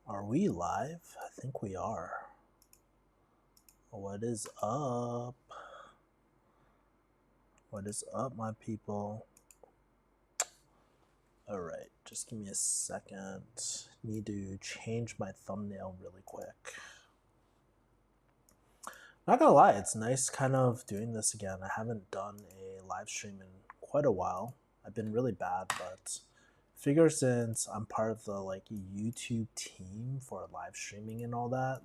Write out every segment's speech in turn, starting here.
Are we live? I think we are. What is up? What is up, my people? Alright, just give me a second. Need to change my thumbnail really quick. Not gonna lie, it's nice kind of doing this again. I haven't done a live stream in quite a while. I've been really bad, but figure since I'm part of the YouTube team for live streaming and all that,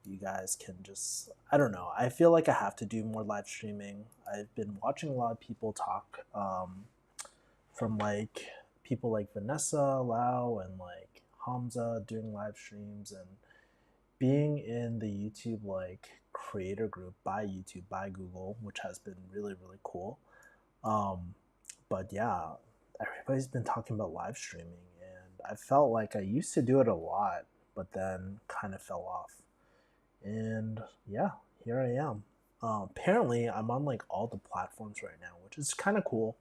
you guys can just, I don't know, I feel like I have to do more live streaming. I've been watching a lot of people talk from people like Vanessa Lau and Hamza doing live streams, and being in the YouTube creator group by YouTube by Google, which has been really really cool. But yeah, everybody's been talking about live streaming, and I felt like I used to do it a lot, but then kind of fell off. And yeah, here I am. Apparently, I'm on all the platforms right now, which is kind of cool.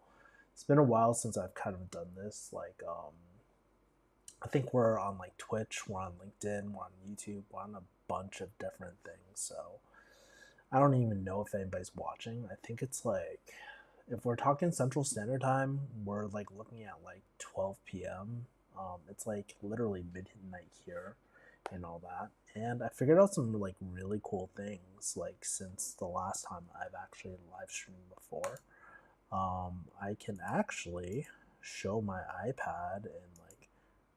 It's been a while since I've kind of done this. I think we're on Twitch, we're on LinkedIn, we're on YouTube, we're on a bunch of different things. So I don't even know if anybody's watching. I think it's if we're talking Central Standard Time, we're looking at 12 p.m. It's literally midnight here and all that. And I figured out some really cool things since the last time I've actually live streamed before. I can actually show my iPad and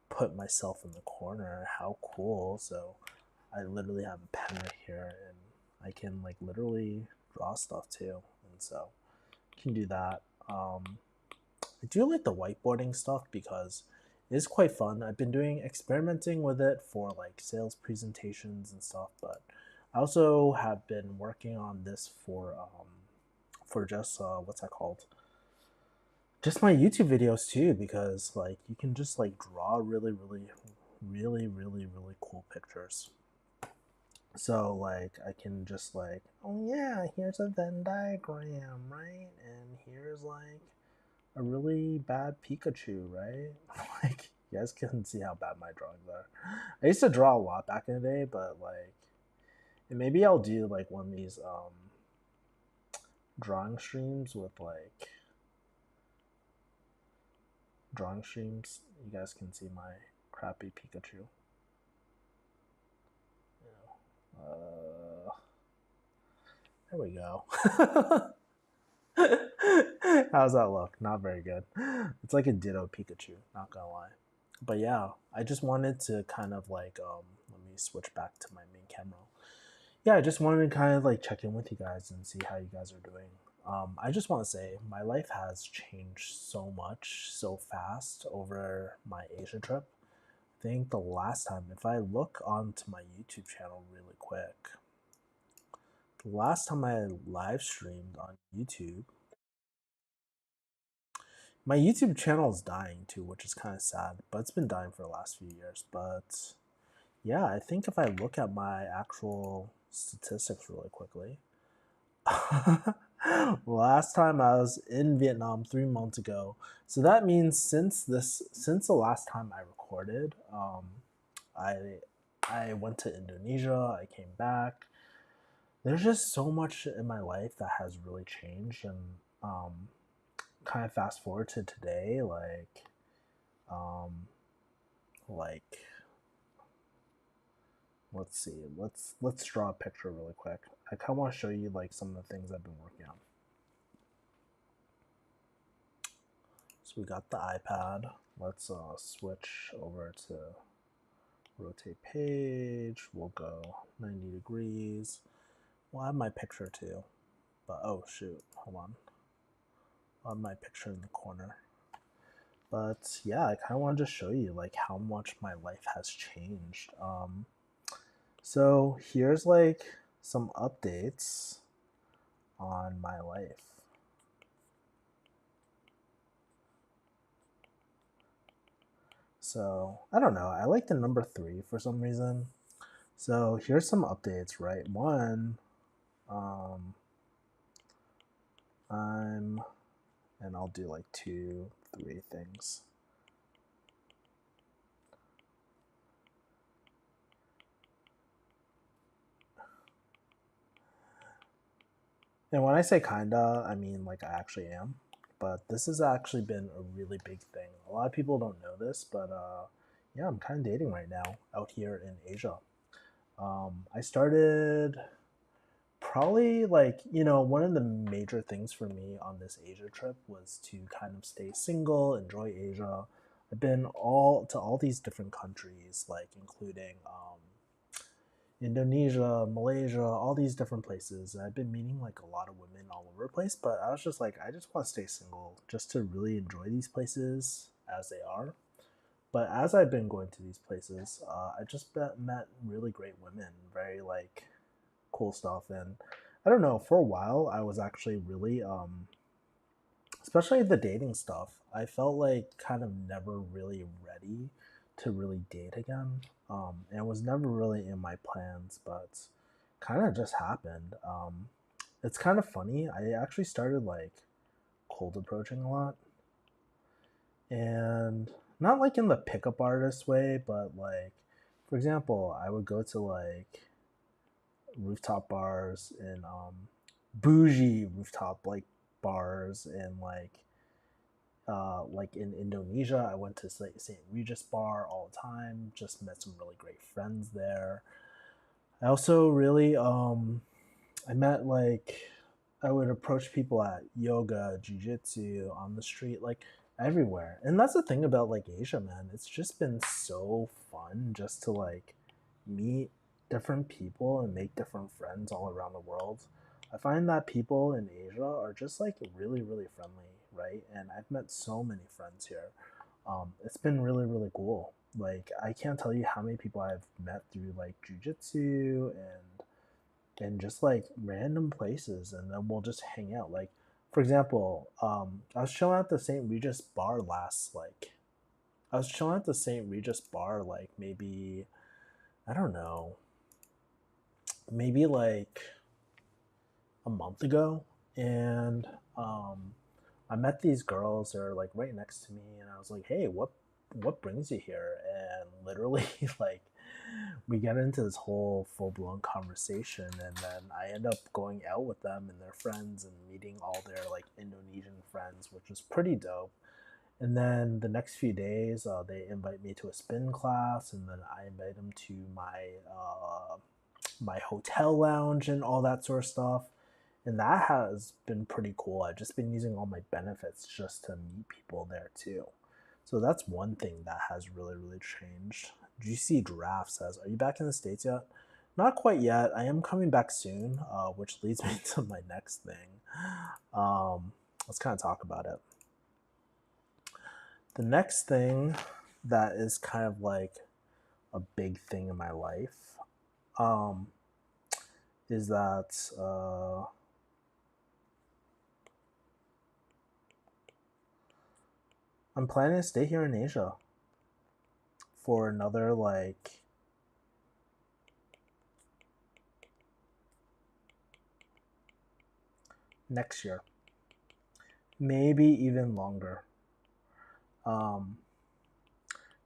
put myself in the corner. How cool. So I literally have a pen right here, and I can literally draw stuff too. And so I can do that. I do like the whiteboarding stuff because it is quite fun. I've been doing experimenting with it for sales presentations and stuff, but I also have been working on this for just what's that called? Just my YouTube videos too, because you can just draw really cool pictures. So I can just oh yeah, here's a Venn diagram, right? And here's a really bad Pikachu, right? You guys can see how bad my drawings are. I used to draw a lot back in the day, but and maybe I'll do one of these drawing streams with drawing streams. You guys can see my crappy Pikachu. There we go. How's that look? Not very good. It's like a Ditto Pikachu, not gonna lie. But yeah, I just wanted to kind of let me switch back to my main camera. Yeah, I just wanted to kind of check in with you guys and see how you guys are doing. I just want to say my life has changed so much so fast over my Asia trip. I think the last time, if I look onto my YouTube channel really quick, the last time I live streamed on YouTube, my YouTube channel is dying too, which is kind of sad, but it's been dying for the last few years. But yeah, I think if I look at my actual statistics really quickly, last time I was in Vietnam 3 months ago. So that means since the last time I recorded, I I went to Indonesia. I came back. There's just so much in my life that has really changed, and kind of fast forward to today, um, like let's see, let's draw a picture really quick. I kind of want to show you some of the things I've been working on. So we got the iPad. Let's switch over to rotate page. We'll go 90 degrees. We'll have my picture too. But oh shoot, hold on. I'll have my picture in the corner. But yeah, I kind of wanted to show you how much my life has changed. So here's some updates on my life. So I don't know. I like the number 3 for some reason. So here's some updates, right? One, and I'll do 2, 3 things. And when I say kinda, I mean like I actually am. But this has actually been a really big thing. A lot of people don't know this, but yeah, I'm kind of dating right now out here in Asia. I started probably like, one of the major things for me on this Asia trip was to kind of stay single, enjoy Asia. I've been all these different countries, like including Indonesia, Malaysia, all these different places. And I've been meeting like a lot of women all over the place, but I was just like, I just want to stay single just to really enjoy these places as they are. But as I've been going to these places, I just met really great women, very like cool stuff. And I don't know, for a while, I was actually really, especially the dating stuff, I felt like kind of never really ready to really date again. And it was never really in my plans, but kind of just happened. It's kind of funny. I actually started like cold approaching a lot, and not like in the pickup artist way, but like, for example, I would go to like rooftop bars and bougie rooftop like bars and like in Indonesia. I went to St. Regis bar all the time, just met some really great friends there. I also really I met like I would approach people at yoga, jiu-jitsu on the street, like everywhere. And that's the thing about like Asia, man. It's just been so fun just to like meet different people and make different friends all around the world. I find that people in Asia are just like really, really friendly, right? And I've met so many friends here. It's been really, really cool. Like I can't tell you how many people I've met through like jujitsu and just like random places, and then we'll just hang out. Like, for example, I was chilling at the St. Regis bar last like I was chilling at the St. Regis bar like maybe I don't know, maybe like a month ago, and um, I met these girls. They're like right next to me, and I was like, "Hey, what brings you here?" And literally, like, we get into this whole full blown conversation, and then I end up going out with them and their friends and meeting all their like Indonesian friends, which was pretty dope. And then the next few days, they invite me to a spin class, and then I invite them to my hotel lounge and all that sort of stuff. And that has been pretty cool. I've just been using all my benefits just to meet people there too. So that's one thing that has really, really changed. GC Giraffe says, "Are you back in the States yet?" Not quite yet. I am coming back soon, which leads me to my next thing. Let's kind of talk about it. The next thing that is kind of like a big thing in my life um, is that I'm planning to stay here in Asia for another like next year, maybe even longer. Um,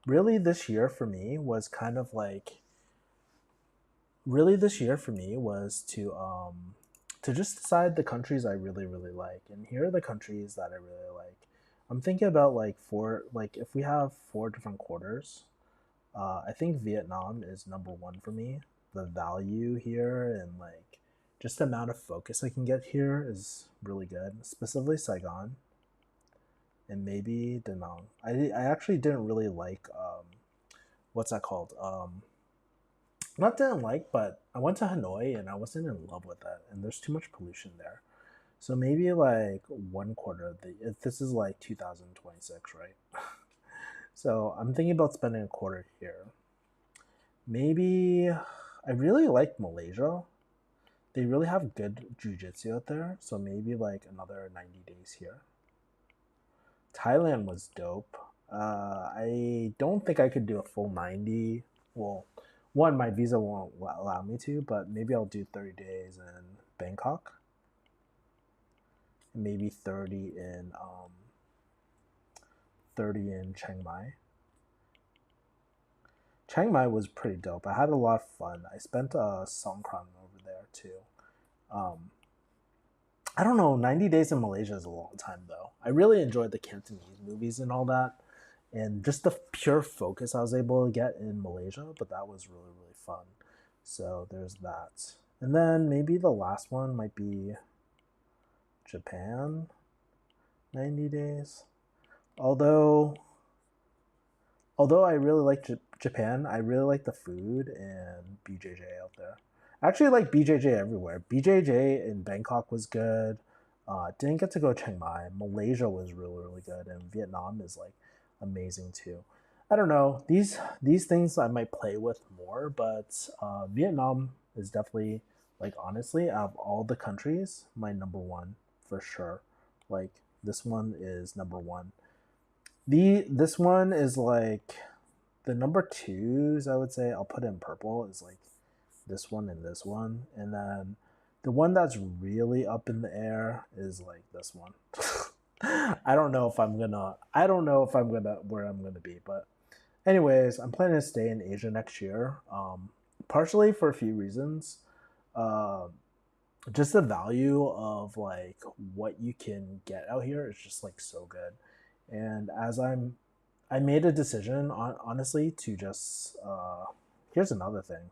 really, this year for me was kind of like really this year for me was to just decide the countries I really really like, and here are the countries that I really like. I'm thinking about like four, like if we have four different quarters, I think Vietnam is number one for me. The value here and like just the amount of focus I can get here is really good. Specifically Saigon and maybe Da Nang. I actually didn't really like what's that called? Not didn't like, but I went to Hanoi and I wasn't in love with it, and there's too much pollution there. So maybe like one quarter of the if this is like 2026, right? So I'm thinking about spending a quarter here. Maybe I really like Malaysia. They really have good jujitsu out there, so maybe like another 90 days here. Thailand was dope. I don't think I could do a full 90. Well, one, my visa won't allow me to, but maybe I'll do 30 days in Bangkok, and maybe 30 in Chiang Mai. Chiang Mai was pretty dope. I had a lot of fun. I spent Songkran over there too. Um, I don't know. 90 Days in Malaysia is a long time though. I really enjoyed the Cantonese movies and all that, and just the pure focus I was able to get in Malaysia. But that was really really fun. So there's that. And then maybe the last one might be Japan. 90 days. Although although I really like Japan, I really like the food and BJJ out there. I actually like BJJ everywhere. BJJ in Bangkok was good. Didn't get to go Chiang Mai. Malaysia was really really good, and Vietnam is like amazing too. I don't know these things I might play with more, but Vietnam is definitely like honestly out of all the countries, my number one for sure. Like this one is number one. This one is like the number twos, I would say. I'll put in purple is like this one, and then the one that's really up in the air is like this one. I don't know if I'm gonna. I don't know if I'm gonna where I'm gonna be, but anyways, I'm planning to stay in Asia next year. Partially for a few reasons. Uh, just the value of like what you can get out here is just like so good. And I made a decision honestly to just here's another thing.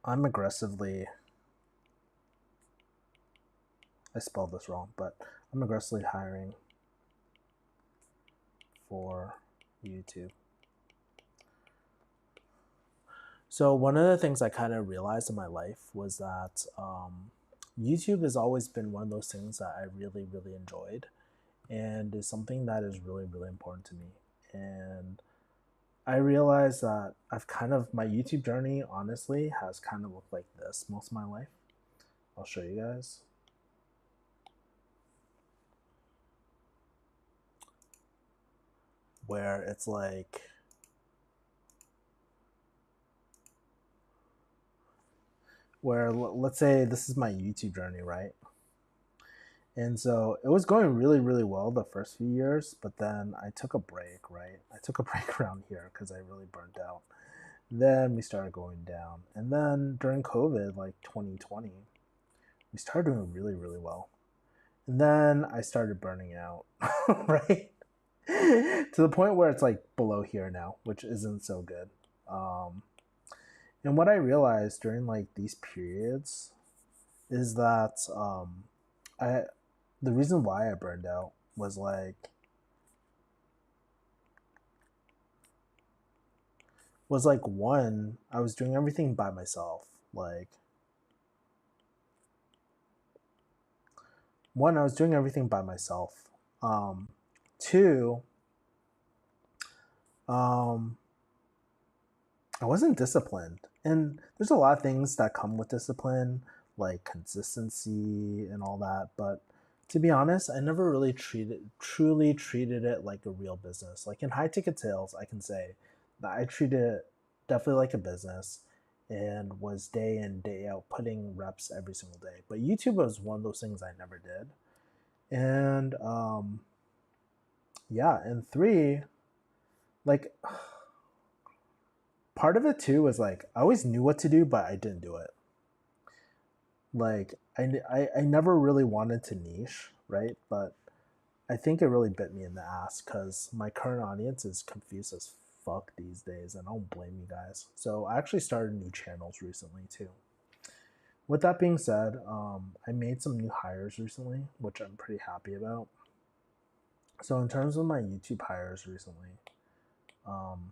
I'm aggressively I spelled this wrong, but I'm aggressively hiring for YouTube. So one of the things I kind of realized in my life was that YouTube has always been one of those things that I really really enjoyed, and is something that is really really important to me. And I realized that I've kind of my YouTube journey honestly has kind of looked like this most of my life. I'll show you guys. Where it's like where let's say this is my YouTube journey, right? And so it was going really, really well the first few years, but then I took a break, right? I took a break around here because I really burnt out. Then we started going down. And then during COVID, like 2020, we started doing really, really well. And then I started burning out, right? To the point where it's like below here now, which isn't so good. Um, and what I realized during like these periods is that I the reason why I burned out was like one, I was doing everything by myself. Like one, I was doing everything by myself. Two, um, I wasn't disciplined. And there's a lot of things that come with discipline, like consistency and all that. But to be honest, I never really truly treated it like a real business. Like in high ticket sales, I can say that I treated it definitely like a business and was day in, day out putting reps every single day. But YouTube was one of those things I never did. And yeah, and three, like part of it too was like I always knew what to do, but I didn't do it. Like I never really wanted to niche, right? But I think it really bit me in the ass because my current audience is confused as fuck these days, and I don't blame you guys. So I actually started new channels recently too. With that being said, I made some new hires recently, which I'm pretty happy about. So in terms of my YouTube hires recently, um,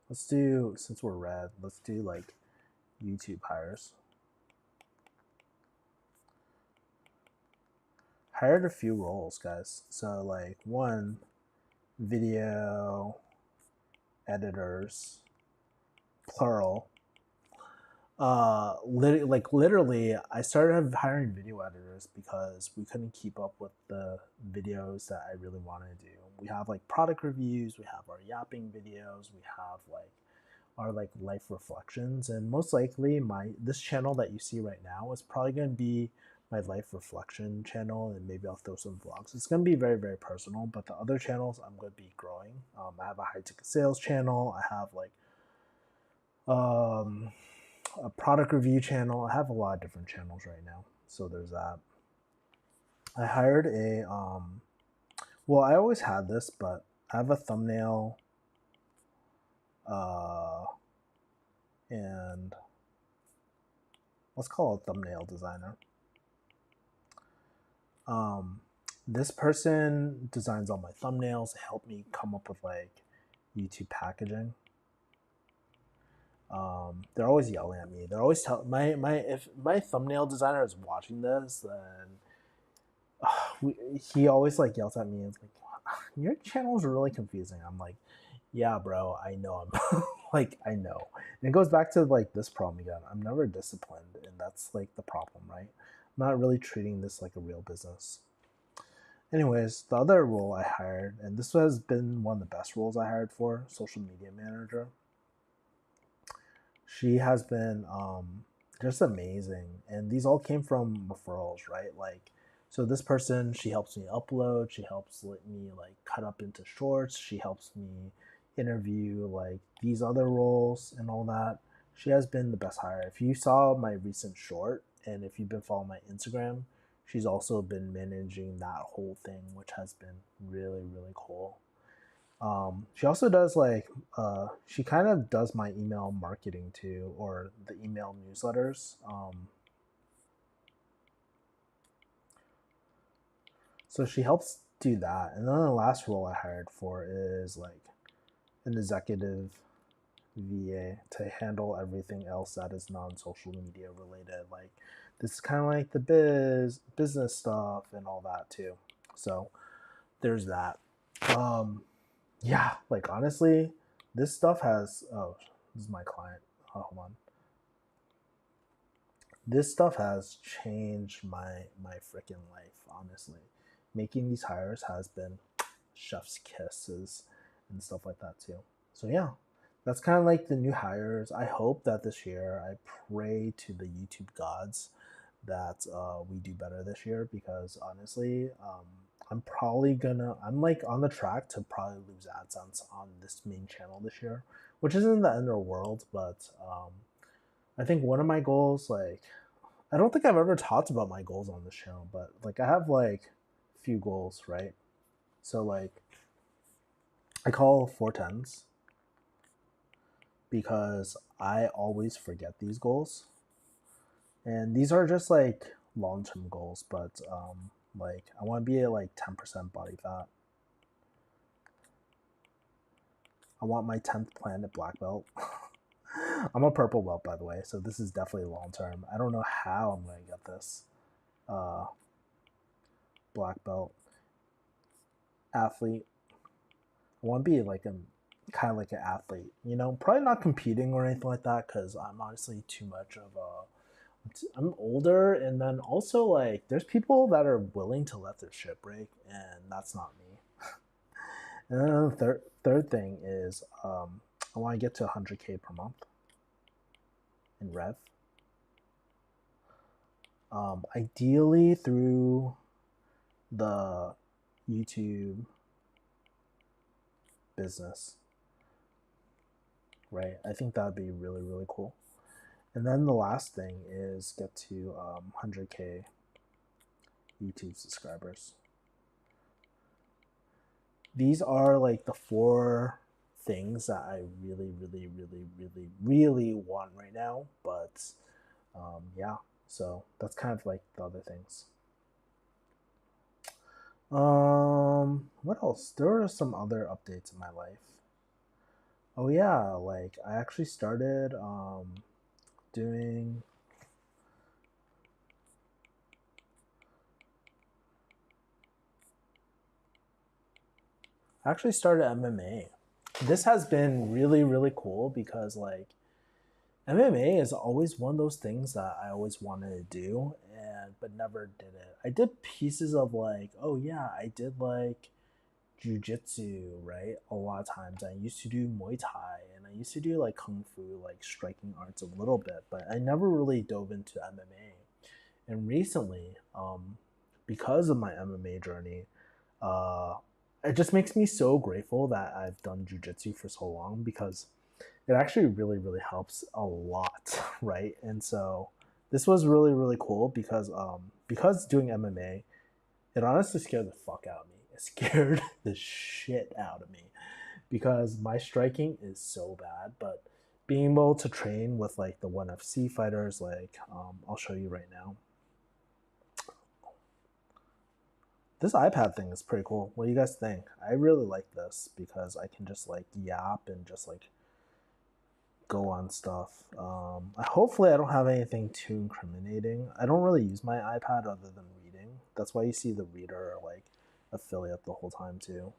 let's do since we're red, let's do like YouTube hires. Hired a few roles, guys. So like one, video editors, plural. Literally, I started hiring video editors because we couldn't keep up with the videos that I really wanted to do. We have like product reviews, we have our yapping videos, we have like our like life reflections, and most likely my this channel that you see right now is probably going to be my life reflection channel, and maybe I'll throw some vlogs. It's going to be very very personal, but the other channels I'm going to be growing. I have a high ticket sales channel. I have like Um, a product review channel. I have a lot of different channels right now, so there's that. I hired a well, I always had this, but I have a thumbnail uh and let's call it a thumbnail designer. Um, this person designs all my thumbnails, help me come up with like YouTube packaging. They're always yelling at me. They're always telling my if my thumbnail designer is watching this, then he always like yells at me and it's like, your channel is really confusing. I'm like, yeah, bro, I know. I'm like, I know. And it goes back to like this problem again. I'm never disciplined, and that's like the problem, right? I'm not really treating this like a real business. Anyways, the other role I hired, and this has been one of the best roles I hired for, social media manager. She has been just amazing, and these all came from referrals, right? Like, so this person, she helps me upload, she helps let me like cut up into shorts, she helps me interview like these other roles and all that. She has been the best hire. If you saw my recent short, and if you've been following my Instagram, she's also been managing that whole thing, which has been really, really cool. She also does like she kind of does my email marketing too, or the email newsletters. So she helps do that. And then the last role I hired for is like an executive VA to handle everything else that is non-social media related. Like this is kind of like the business stuff and all that too. So there's that. Um, yeah, like honestly, this stuff has. Oh, this is my client. Oh, hold on. This stuff has changed my freaking life. Honestly, making these hires has been chef's kisses and stuff like that too. So yeah, that's kind of like the new hires. I hope that this year, I pray to the YouTube gods that we do better this year because honestly, I'm like on the track to probably lose AdSense on this main channel this year, which isn't the end of the world, but I think one of my goals, like, I don't think I've ever talked about my goals on this channel, but like I have like a few goals, right? So like I call 410s because I always forget these goals. And these are just like long-term goals, but like I want to be at like 10% body fat. I want my 10th planet black belt. I'm a purple belt, by the way, so this is definitely long term. I don't know how I'm going to get this uh, black belt. Athlete. I want to be like a kind of like an athlete, you know, probably not competing or anything like that because I'm honestly too much of a. I'm older, and then also like there's people that are willing to let their shit break, and that's not me. And then the third thing is I want to get to 100K per month in rev. Ideally through the YouTube business, right? I think that would be really, really cool. And then the last thing is get to 100K YouTube subscribers. These are like the 4 things that I really, really, really, really, really want right now. But yeah, so that's kind of like the other things. What else? There are some other updates in my life. Oh yeah, like I actually started doing I actually started MMA. This has been really, really cool because like MMA is always one of those things that I always wanted to do and but never did it. I did pieces of like, oh yeah, I did like jujitsu, right? A lot of times I used to do Muay Thai and I used to do like kung fu, like striking arts a little bit, but I never really dove into MMA. And recently, because of my MMA journey, uh, it just makes me so grateful that I've done jujitsu for so long because it actually really, really helps a lot, right? And so this was really, really cool because doing MMA, it honestly scared the fuck out of me. It scared the shit out of me because my striking is so bad. But being able to train with like the ONE FC fighters, like I'll show you right now. This iPad thing is pretty cool. What do you guys think? I really like this because I can just like yap and just like go on stuff. Hopefully, I don't have anything too incriminating. I don't really use my iPad other than reading. That's why you see the reader like affiliate the whole time too.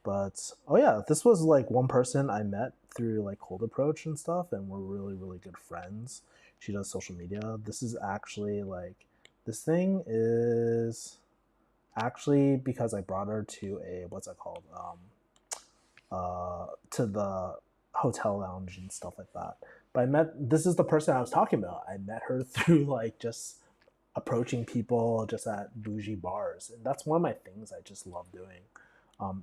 But oh yeah, this was like one person I met through like Cold Approach and stuff, and we're really, really good friends. She does social media. This is actually like this thing is actually because I brought her to a what's that called to the hotel lounge and stuff like that. But I met this is the person I was talking about. I met her through like just approaching people just at bougie bars, and that's one of my things I just love doing.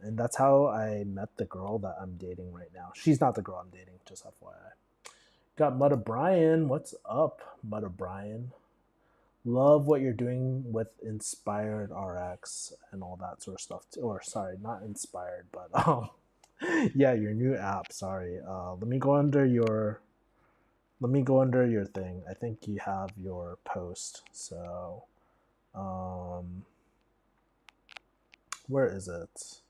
And that's how I met the girl that I'm dating right now. She's not the girl I'm dating, just FYI. Got Mudda Brian. What's up, Mudda Brian? Love what you're doing with Inspired RX and all that sort of stuff. Or sorry, not Inspired, but yeah, your new app. Sorry. Let me go under your thing. I think you have your post. So where is it?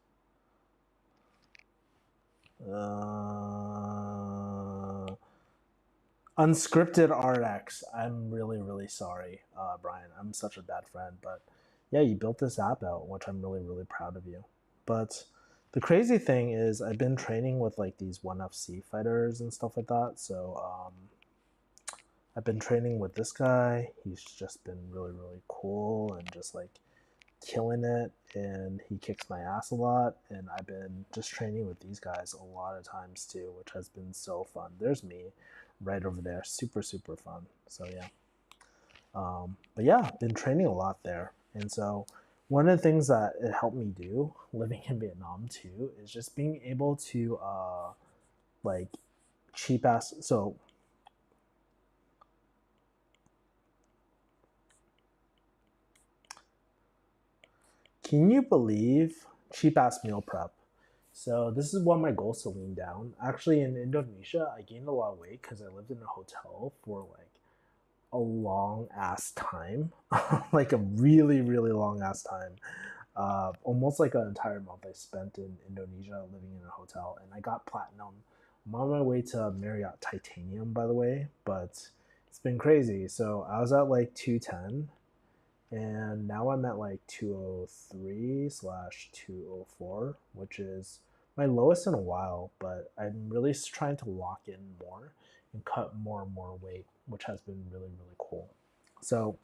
Unscripted RX. I'm really, really sorry, Brian. I'm such a bad friend, but yeah, you built this app out, which I'm really, really proud of you. But the crazy thing is, I've been training with like these ONE FC fighters and stuff like that. So I've been training with this guy. He's just been really, really cool and just like killing it. And he kicks my ass a lot. And I've been just training with these guys a lot of times too, which has been so fun. There's me right over there. Super, super fun. So yeah. But yeah, been training a lot there. And so one of the things that it helped me do living in Vietnam too is just being able to like cheap ass. So can you believe cheap ass meal prep? So this is one of my goals to lean down. Actually, in Indonesia, I gained a lot of weight because I lived in a hotel for like a long ass time, like a really, really long ass time. Almost like an entire month I spent in Indonesia living in a hotel, and I got platinum. I'm on my way to Marriott Titanium, by the way, but it's been crazy. So I was at like 210, and now I'm at like 203 slash 204, which is my lowest in a while. But I'm really trying to lock in more and cut more and more weight, which has been really, really cool. So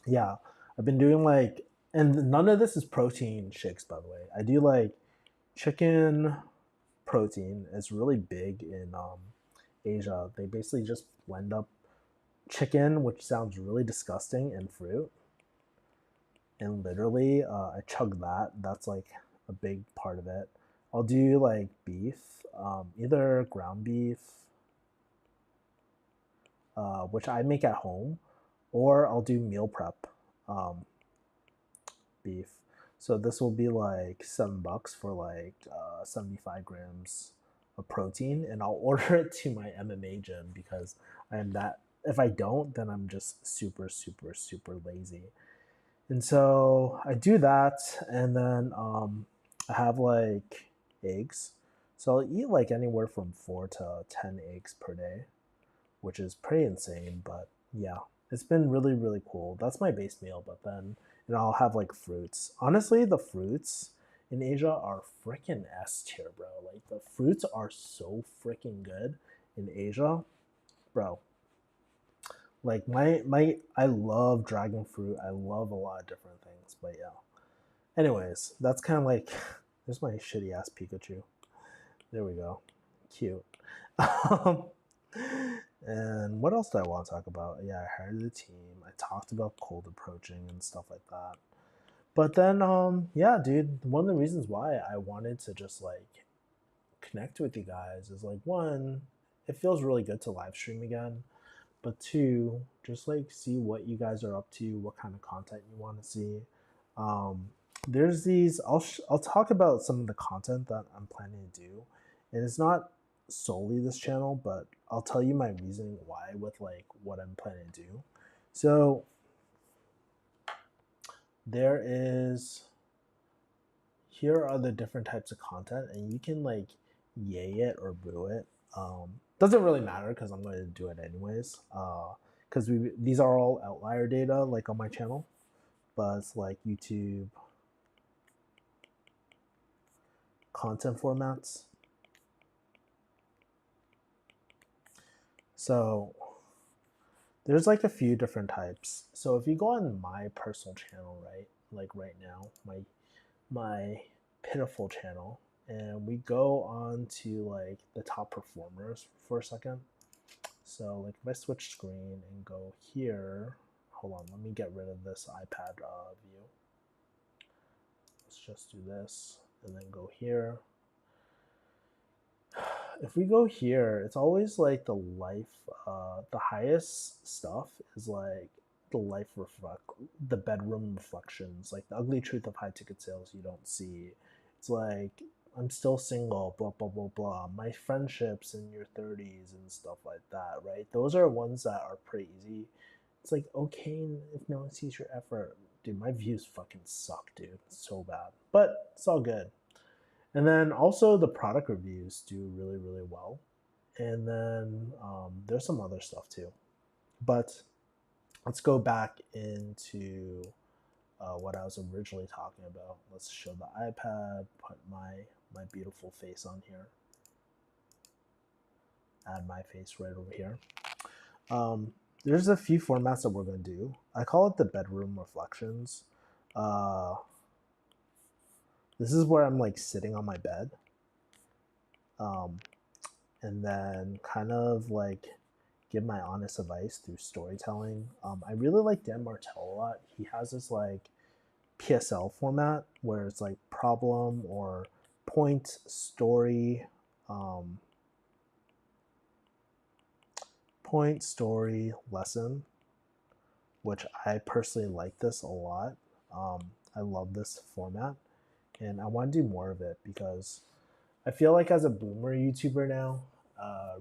yeah, I've been doing like, and none of this is protein shakes, by the way. I do like chicken protein. It's really big in Asia. They basically just blend up chicken, which sounds really disgusting, and fruit. And literally, I chug that. That's like a big part of it. I'll do like beef, either ground beef, which I make at home, or I'll do meal prep um, beef. So this will be like $7 for like 75 grams of protein, and I'll order it to my MMA gym because I am that. If I don't, then I'm just super, super, super lazy. And so I do that, and then I have like eggs. So I'll eat like anywhere from 4 to 10 eggs per day, which is pretty insane. But yeah, it's been really, really cool. That's my base meal. But then, I'll have like fruits. Honestly, the fruits in Asia are freaking S tier, bro. Like the fruits are so freaking good in Asia, bro. Like I love dragon fruit. I love a lot of different things. But yeah. Anyways, that's kind of like there's my shitty ass Pikachu. There we go. Cute. Um, and what else do I want to talk about? Yeah, I hired the team. I talked about cold approaching and stuff like that. But then, yeah, dude, one of the reasons why I wanted to just like connect with you guys is like, one, it feels really good to live stream again, but two, just like see what you guys are up to, what kind of content you want to see. Um, there's these. I'll talk about some of the content that I'm planning to do, and it's not solely this channel, but I'll tell you my reasoning why with like what I'm planning to do. So there is. Here are the different types of content, and you can like yay it or boo it. Doesn't really matter because I'm going to do it anyways. Because these are all outlier data like on my channel, but it's like YouTube content formats. So there's like a few different types. So if you go on my personal channel, right, like right now, my pitiful channel, and we go on to like the top performers for a second. So like if I switch screen and go here, hold on, let me get rid of this iPad view. Let's just do this and then go here. If we go here, it's always like the life, the highest stuff is like the bedroom reflections, like the ugly truth of high ticket sales you don't see. It's like, I'm still single, blah, blah, blah, blah. My friendships in your 30s and stuff like that, right? Those are ones that are pretty easy. It's like, okay, if no one sees your effort. Dude, my views fucking suck, dude. It's so bad. But it's all good. And then also the product reviews do really, really well. And then there's some other stuff too. But let's go back into what I was originally talking about. Let's show the iPad, put my beautiful face on here. Add my face right over here. There's a few formats that we're going to do. I call it the bedroom reflections. This is where I'm like sitting on my bed. And then kind of like give my honest advice through storytelling. I really like Dan Martell a lot. He has this like PSL format where it's like problem or point, story, point, story, lesson, which I personally like this a lot. I love this format and I want to do more of it because I feel like as a boomer YouTuber now,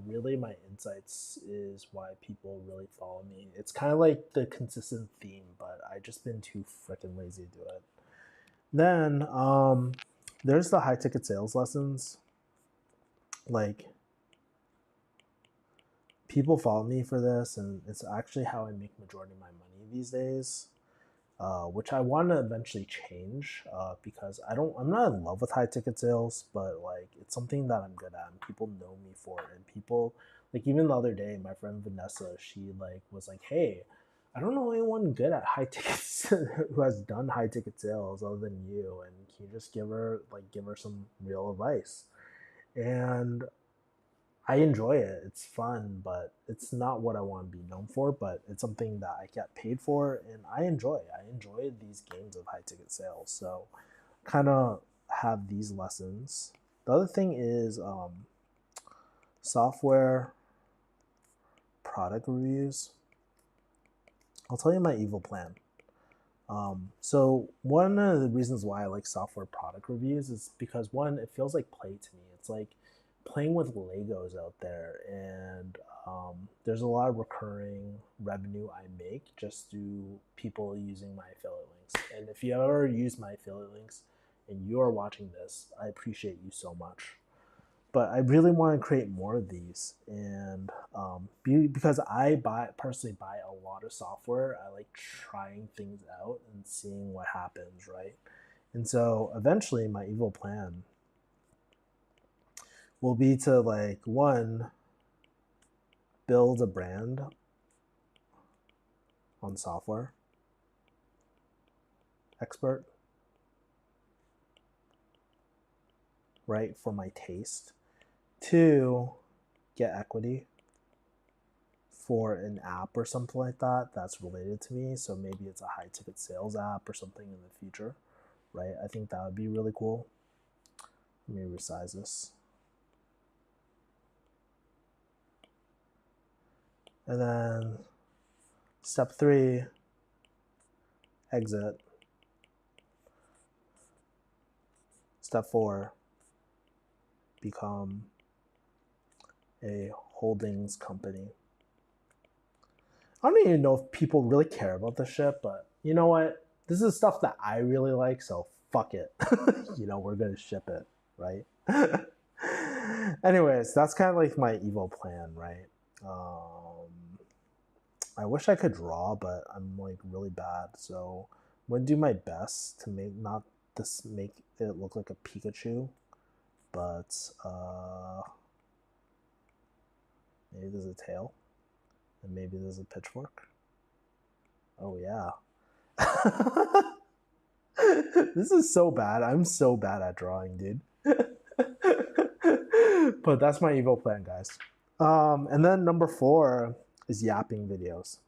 really my insights is why people really follow me. It's kind of like the consistent theme, but I just been too freaking lazy to do it. Then there's the high ticket sales lessons. Like people follow me for this, and it's actually how I make majority of my money these days. Which I want to eventually change because I'm not in love with high ticket sales, but like it's something that I'm good at and people know me for it. And people like even the other day, my friend Vanessa, she like was like, "Hey, I don't know anyone good at high tickets who has done high ticket sales other than you, and can you just give her some real advice?" And I enjoy it. It's fun, but it's not what I want to be known for. But it's something that I get paid for, and I enjoy. I enjoy these games of high ticket sales. So, kind of have these lessons. The other thing is software product reviews. I'll tell you my evil plan. So one of the reasons why I like software product reviews is because one, it feels like play to me. It's like playing with Legos out there, and there's a lot of recurring revenue I make just through people using my affiliate links. And if you ever use my affiliate links and you are watching this, I appreciate you so much. But I really want to create more of these, and because I personally buy a lot of software, I like trying things out and seeing what happens, right? And so eventually, my evil plan will be to like one, build a brand on software expert, right, for my taste. Two, get equity for an app or something like that that's related to me. So maybe it's a high ticket sales app or something in the future, right? I think that would be really cool. Let me resize this. And then step 3, exit. Step 4, become a holdings company. I don't even know if people really care about this shit, but you know what? This is stuff that I really like, so fuck it. We're gonna ship it, right? Anyways, that's kind of like my evil plan, right? I wish I could draw, but I'm like really bad, so I'm gonna do my best to make it look like a Pikachu, but maybe there's a tail, and maybe there's a pitchfork. Oh yeah. This is so bad. I'm so bad at drawing, dude. But that's my evil plan, guys. And then number 4 is yapping videos.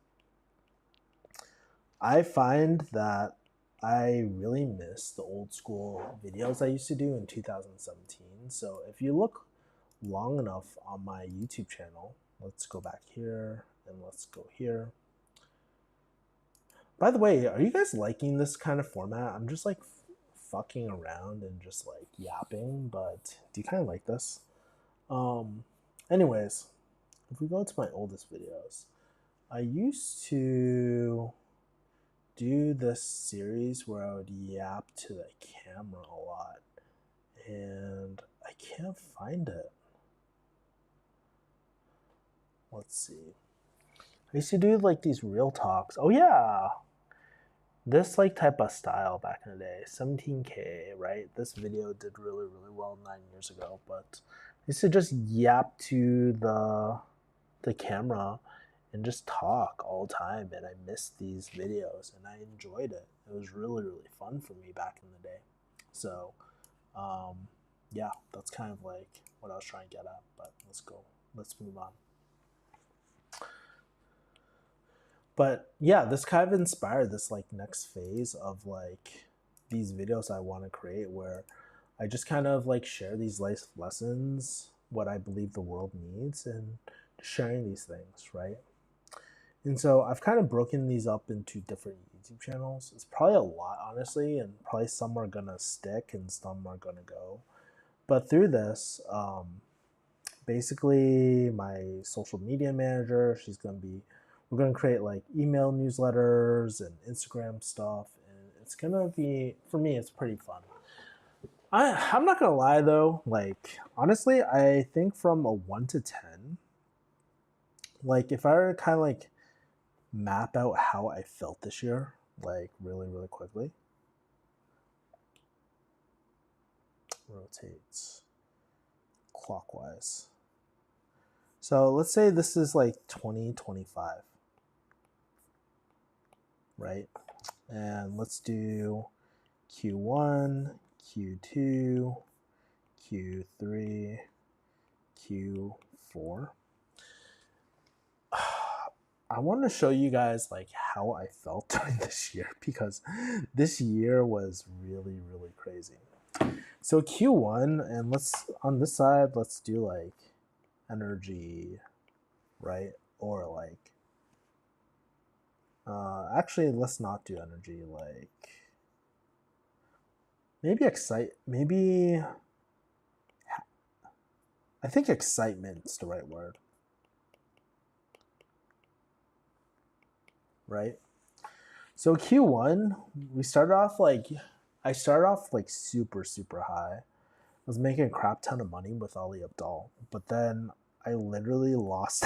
I find that I really miss the old school videos I used to do in 2017. So if you look long enough on my YouTube channel, let's go back here and let's go here. By the way, are you guys liking this kind of format? I'm just like fucking around and just like yapping, but do you kind of like this? Anyways, if we go to my oldest videos, I used to do this series where I would yap to the camera a lot, and I can't find it. Let's see. I used to do like these real talks. Oh yeah, this like type of style back in the day. 17K, right? This video did really well 9 years ago, but I used to just yap to the camera and just talk all the time, and I missed these videos and I enjoyed it. It was really fun for me back in the day. So yeah, that's kind of like what I was trying to get at, but let's move on. But yeah, this kind of inspired this like next phase of like these videos I want to create, where I just kind of like share these life lessons, what I believe the world needs, and sharing these things, right? And so I've kind of broken these up into different YouTube channels. It's probably a lot, honestly, and probably some are gonna stick and some are gonna go. But through this, basically my social media manager, we're gonna create like email newsletters and Instagram stuff, and it's gonna be, for me, it's pretty fun. I'm not gonna lie though, like honestly, I think from a 1 to 10, like if I were to kind of like map out how I felt this year, like really quickly. Rotates clockwise. So let's say this is like 2025, right? And let's do Q1, Q2, Q3, Q4. I want to show you guys like how I felt during this year, because this year was really crazy. So Q1, and on this side, let's do like energy, right? Or like, actually, let's not do energy. Like, maybe I think excitement's the right word, right? So Q1, I started off like super high. I was making a crap ton of money with Ali Abdaal, but then I literally lost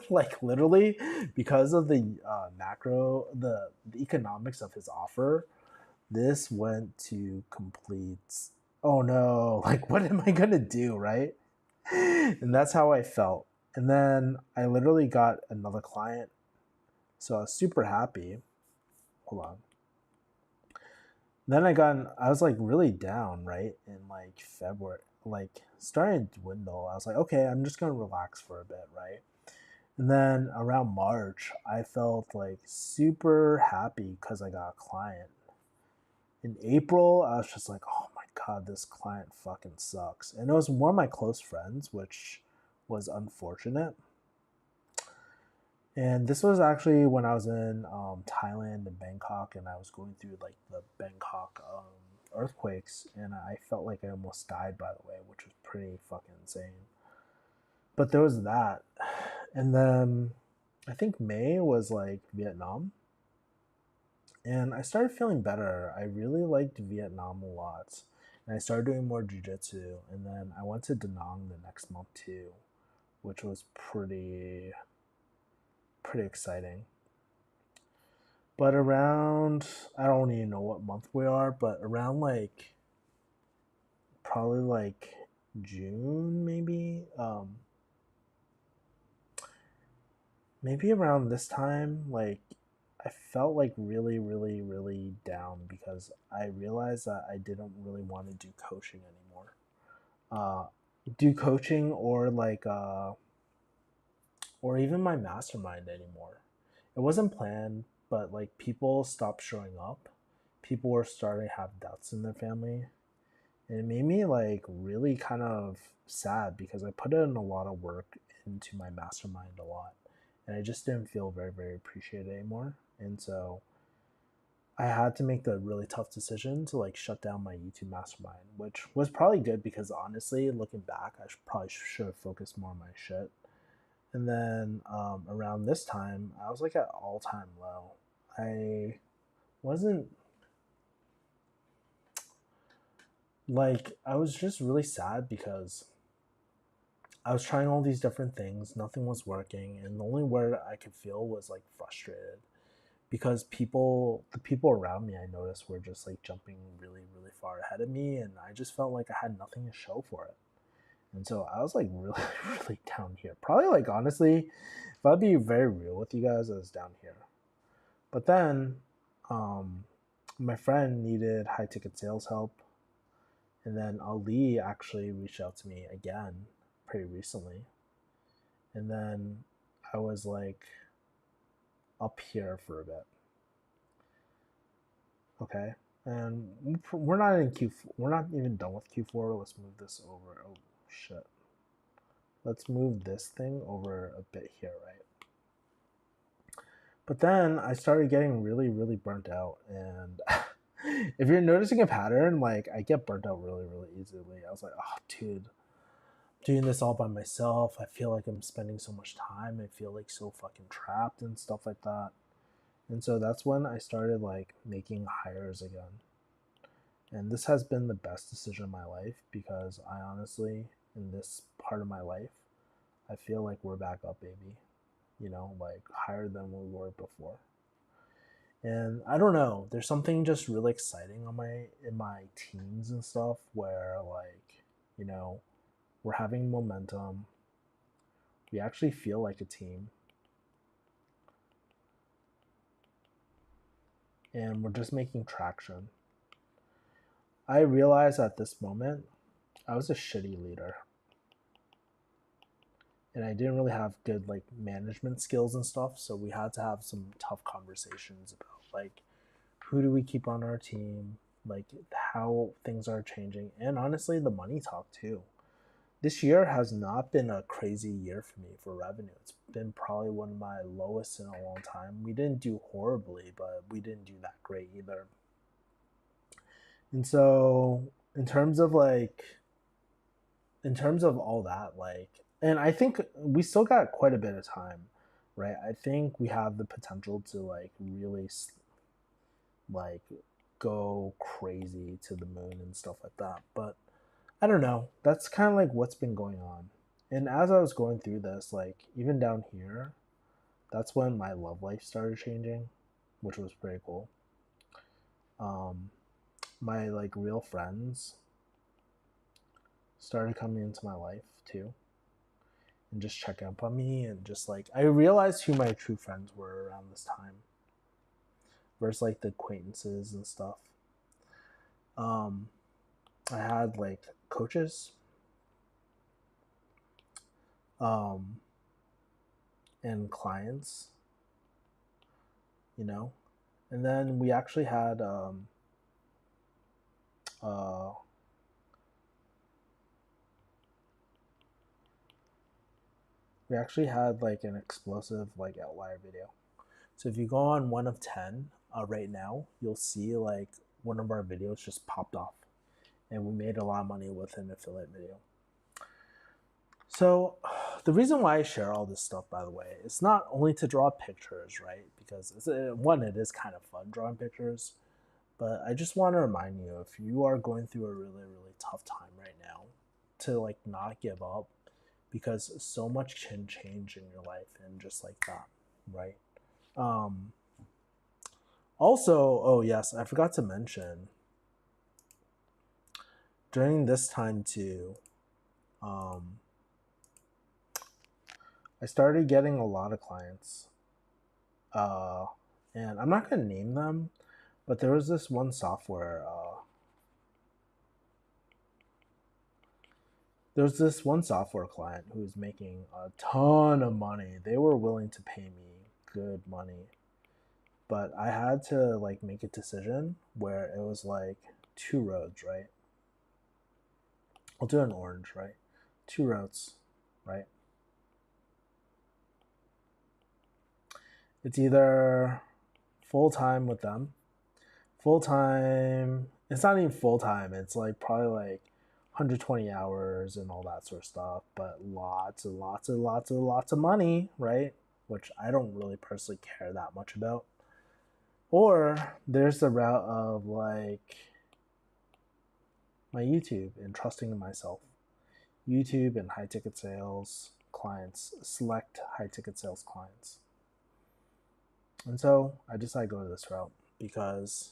like literally because of the the economics of his offer. This went to complete, oh no, like what am I gonna do, right? And that's how I felt. And then I literally got another client, so I was super happy. Hold on. Then I was like really down, right? In like February, like starting to dwindle. I was like, okay, I'm just gonna relax for a bit, right? And then around March, I felt like super happy because I got a client. In April, I was just like, oh my God, this client fucking sucks. And it was one of my close friends, which was unfortunate. And this was actually when I was in Thailand and Bangkok, and I was going through like the Bangkok earthquakes, and I felt like I almost died, by the way, which was pretty fucking insane. But there was that. And then I think May was like Vietnam, and I started feeling better. I really liked Vietnam a lot. And I started doing more jujitsu, and then I went to Da Nang the next month too, which was pretty exciting. But around, I don't even know what month we are, but around like probably like June maybe, maybe around this time, like I felt like really down because I realized that I didn't really want to do coaching anymore. Uh, do coaching or even my mastermind anymore. It wasn't planned, but like people stopped showing up. People were starting to have deaths in their family. And it made me like really kind of sad because I put in a lot of work into my mastermind a lot. And I just didn't feel very appreciated anymore. And so I had to make the really tough decision to like shut down my YouTube mastermind, which was probably good because honestly, looking back, probably should have focused more on my shit. And then around this time, I was like at all time low. I wasn't like, I was just really sad because I was trying all these different things, nothing was working, and the only word I could feel was like frustrated because the people around me I noticed were just like jumping really far ahead of me, and I just felt like I had nothing to show for it. And so I was like really, really down here. Probably like honestly, if I'd be very real with you guys, I was down here. But then um, my friend needed high ticket sales help. And then Ali actually reached out to me again pretty recently. And then I was like up here for a bit. Okay. And we're not in Q4. We're not even done with Q4. Let's move this over. Oh, shit. Let's move this thing over a bit here, right? But then I started getting really burnt out. And if you're noticing a pattern, like I get burnt out really easily. I was like, oh, dude, doing this all by myself. I feel like I'm spending so much time. I feel like so fucking trapped and stuff like that. And so that's when I started like making hires again. And this has been the best decision of my life because I honestly, in this part of my life, I feel like we're back up, baby. You know, like higher than we were before. And I don't know, there's something just really exciting on my in my teams and stuff where like, you know, we're having momentum. We actually feel like a team. And we're just making traction. I realized at this moment I was a shitty leader. And I didn't really have good like management skills and stuff, so we had to have some tough conversations about like who do we keep on our team, like how things are changing, and honestly the money talk too. This year has not been a crazy year for me for revenue. It's been probably one of my lowest in a long time. We didn't do horribly, but we didn't do that great either. And so in terms of like in terms of all that, like, and I think we still got quite a bit of time, right? I think we have the potential to like really like go crazy to the moon and stuff like that. But I don't know. That's kind of like what's been going on. And as I was going through this, like even down here, that's when my love life started changing, which was pretty cool. Um, my like real friends started coming into my life too and just check up on me and just like I realized who my true friends were around this time versus like the acquaintances and stuff. Um, I had like coaches, um, and clients, you know, and then we actually had uh, we actually had like an explosive like outlier video. So if you go on 1 of 10 right now, you'll see like one of our videos just popped off, and we made a lot of money with an affiliate video. So the reason why I share all this stuff, by the way, is not only to draw pictures, right? Because one, it is kind of fun drawing pictures, but I just want to remind you, if you are going through a really, really tough time right now, to like not give up, because so much can change in your life and just like that, right? Um, Also, oh yes, I forgot to mention, during this time too, um, I started getting a lot of clients. Uh, and I'm not gonna name them, but there was this one software. There was this one software client who was making a ton of money. They were willing to pay me good money, but I had to like make a decision where it was like two roads, right? I'll do an orange, right? Two roads, right? It's either full time with them, full time. It's not even full time. It's like probably like 120 hours and all that sort of stuff, but lots and lots and lots and lots of money, right? Which I don't really personally care that much about. Or there's the route of like my YouTube and trusting in myself. YouTube and high ticket sales clients, select high ticket sales clients. And so I decided to go this route because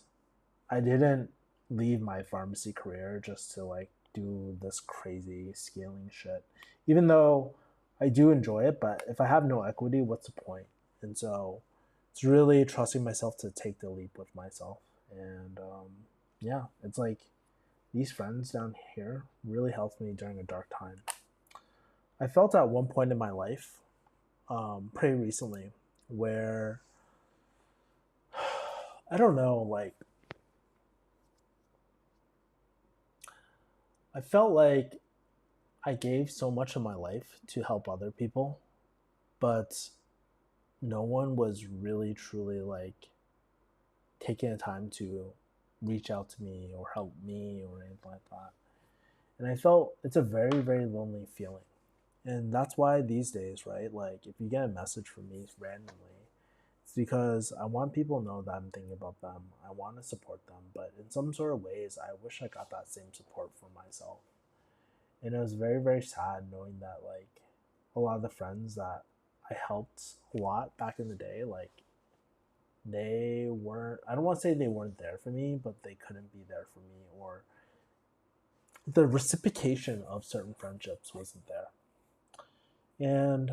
I didn't leave my pharmacy career just to like do this crazy scaling shit. Even though I do enjoy it, but if I have no equity, what's the point? And so it's really trusting myself to take the leap with myself. And yeah, it's like these friends down here really helped me during a dark time. I felt at one point in my life, pretty recently, where I don't know, like I felt like I gave so much of my life to help other people, but no one was really truly like taking the time to reach out to me or help me or anything like that. And I felt it's a very, very lonely feeling. And that's why these days, right? Like if you get a message from me randomly, it's because I want people to know that I'm thinking about them. I want to support them, but in some sort of ways, I wish I got that same support for myself. And it was very, very sad knowing that like a lot of the friends that I helped a lot back in the day, like they weren't, I don't want to say they weren't there for me, but they couldn't be there for me, or the reciprocation of certain friendships wasn't there. And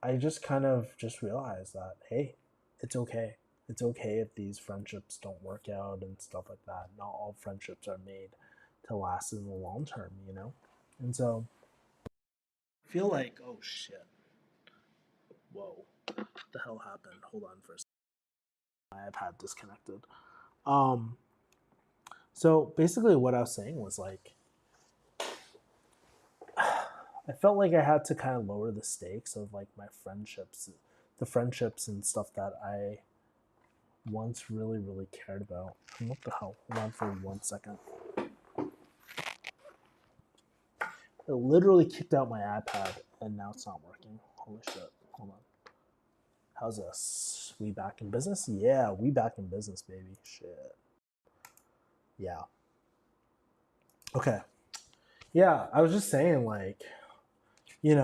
I just kind of just realized that, hey, it's okay. It's okay if these friendships don't work out and stuff like that. Not all friendships are made to last in the long term, you know? And so I feel like, oh shit, whoa, what the hell happened? Hold on for a second. My iPad disconnected. Um, so basically, what I was saying was like, I felt like I had to kind of lower the stakes of like my friendships, the friendships and stuff that I once really, really cared about. And what the hell? Hold on for 1 second. It literally kicked out my iPad and now it's not working. Holy shit. Hold on. How's this? We back in business? Yeah, we back in business, baby. Shit. Yeah. Okay. Yeah, I was just saying, like, it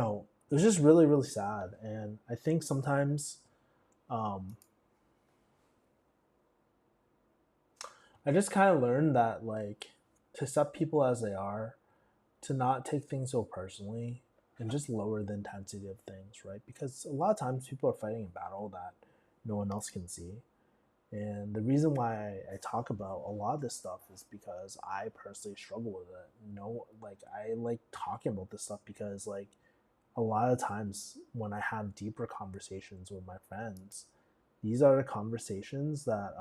was just really, really sad. And I think sometimes um, I just kind of learned that, like, to accept people as they are, to not take things so personally, and just lower the intensity of things, right? Because a lot of times people are fighting a battle that no one else can see. And the reason why I talk about a lot of this stuff is because I personally struggle with it. Like I like talking about this stuff because like a lot of times when I have deeper conversations with my friends, these are the conversations that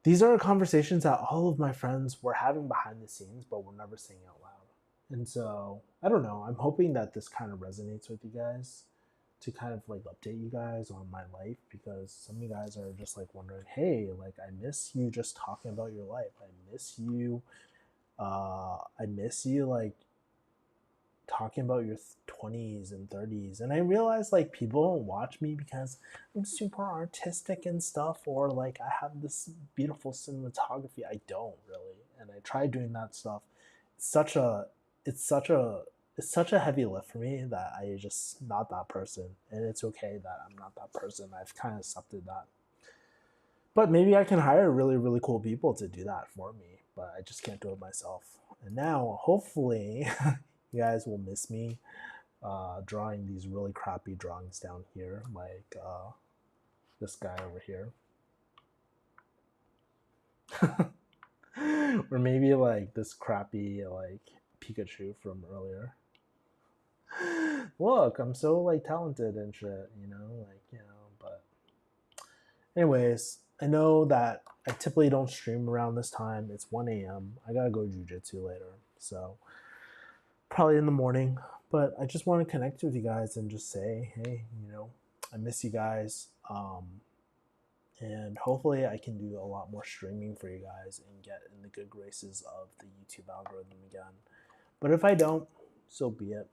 these are conversations that all of my friends were having behind the scenes, but we're never saying out loud. And so I don't know. I'm hoping that this kind of resonates with you guys, to kind of like update you guys on my life, because some of you guys are just like wondering, hey, like I miss you just talking about your life. I miss you like talking about your 20s and 30s. And I realize like people don't watch me because I'm super artistic and stuff, or like I have this beautiful cinematography. I don't really. And I try doing that stuff. It's such a it's such a it's such a heavy lift for me that I just not that person. And it's okay that I'm not that person. I've kind of accepted that. But maybe I can hire really, really cool people to do that for me, but I just can't do it myself. And now, hopefully, you guys will miss me drawing these really crappy drawings down here, like this guy over here. Or maybe like this crappy like Pikachu from earlier. Look, I'm so like talented and shit, but anyways, I know that I typically don't stream around this time. It's 1 a.m. I gotta go jujitsu later, so probably in the morning. But I just want to connect with you guys and just say, hey, I miss you guys. And hopefully I can do a lot more streaming for you guys and get in the good graces of the YouTube algorithm again. But if I don't, so be it.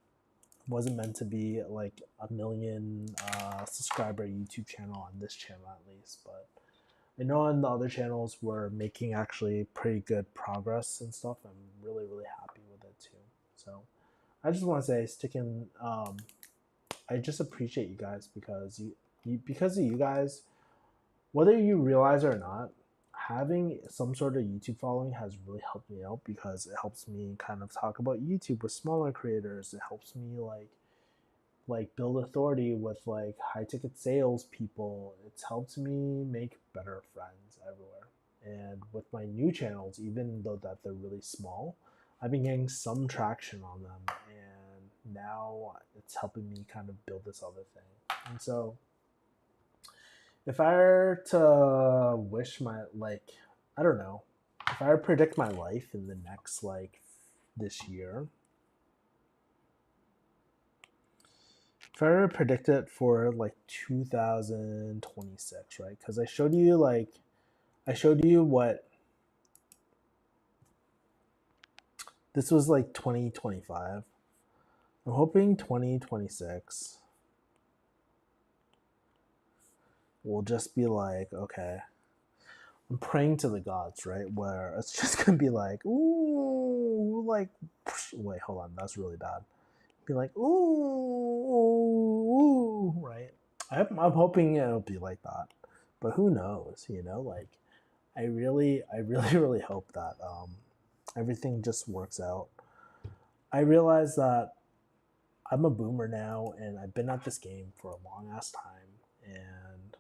It wasn't meant to be like a million subscriber YouTube channel on this channel at least, but I know on the other channels we're making actually pretty good progress and stuff. I'm really, really happy with it too. So I just want to say, I just appreciate you guys, because because of you guys, whether you realize it or not, having some sort of YouTube following has really helped me out, because it helps me kind of talk about YouTube with smaller creators. It helps me like build authority with like high ticket sales people. It's helped me make better friends everywhere. And with my new channels, even though that they're really small, I've been getting some traction on them, and now it's helping me kind of build this other thing. And so if I were to wish I don't know, if I were to predict my life in the next this year, if I were to predict it for 2026, right? Because I showed you what this was 2025. I'm hoping 2026 will just be okay, I'm praying to the gods, right? Where it's just gonna be ooh, wait, hold on, that's really bad. Be ooh, right? I'm hoping it'll be like that, but who knows? I really, really hope that everything just works out. I realize that I'm a boomer now, and I've been at this game for a long ass time, and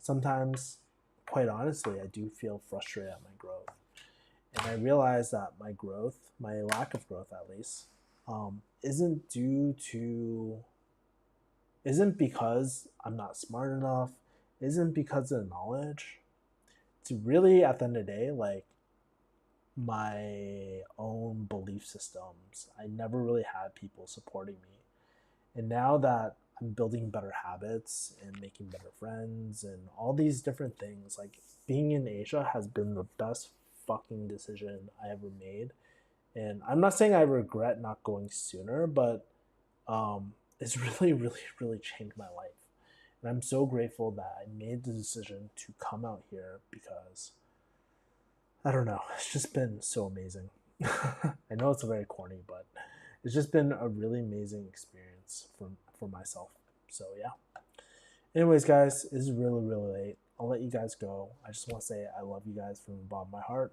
sometimes, quite honestly, I do feel frustrated at my growth. And I realize that my lack of growth at least, isn't because I'm not smart enough, isn't because of the knowledge. It's really, at the end of the day, my own belief systems. I never really had people supporting me. And now that I'm building better habits and making better friends and all these different things, being in Asia has been the best fucking decision I ever made. And I'm not saying I regret not going sooner, but it's really, really, really changed my life. And I'm so grateful that I made the decision to come out here, because I don't know, it's just been so amazing. I know it's very corny, but it's just been a really amazing experience for myself. So yeah. Anyways, guys, this is really, really late. I'll let you guys go. I just want to say I love you guys from the bottom of my heart.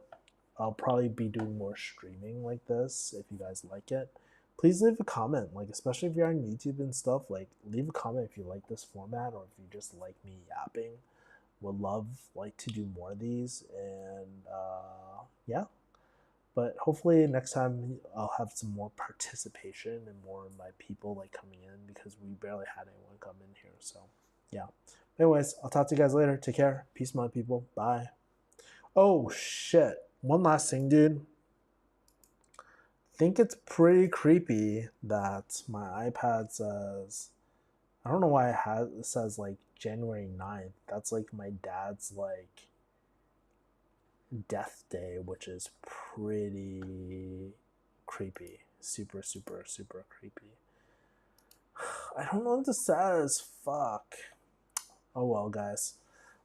I'll probably be doing more streaming like this if you guys like it. Please leave a comment, especially if you're on YouTube and stuff. Leave a comment if you like this format, or if you just like me yapping. Would love to do more of these, and yeah. But hopefully next time I'll have some more participation and more of my people coming in, because we barely had anyone come in here. So yeah. Anyways, I'll talk to you guys later. Take care. Peace, my people. Bye. Oh shit. One last thing, dude. Think it's pretty creepy that my iPad says, I don't know why it says like January 9th. That's like my dad's like death day, which is pretty creepy. Super, super, super creepy. I don't know what this says. Fuck. Oh well, guys.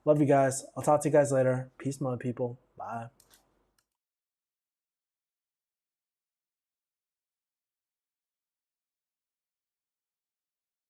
Love you guys. I'll talk to you guys later. Peace, my people. Bye.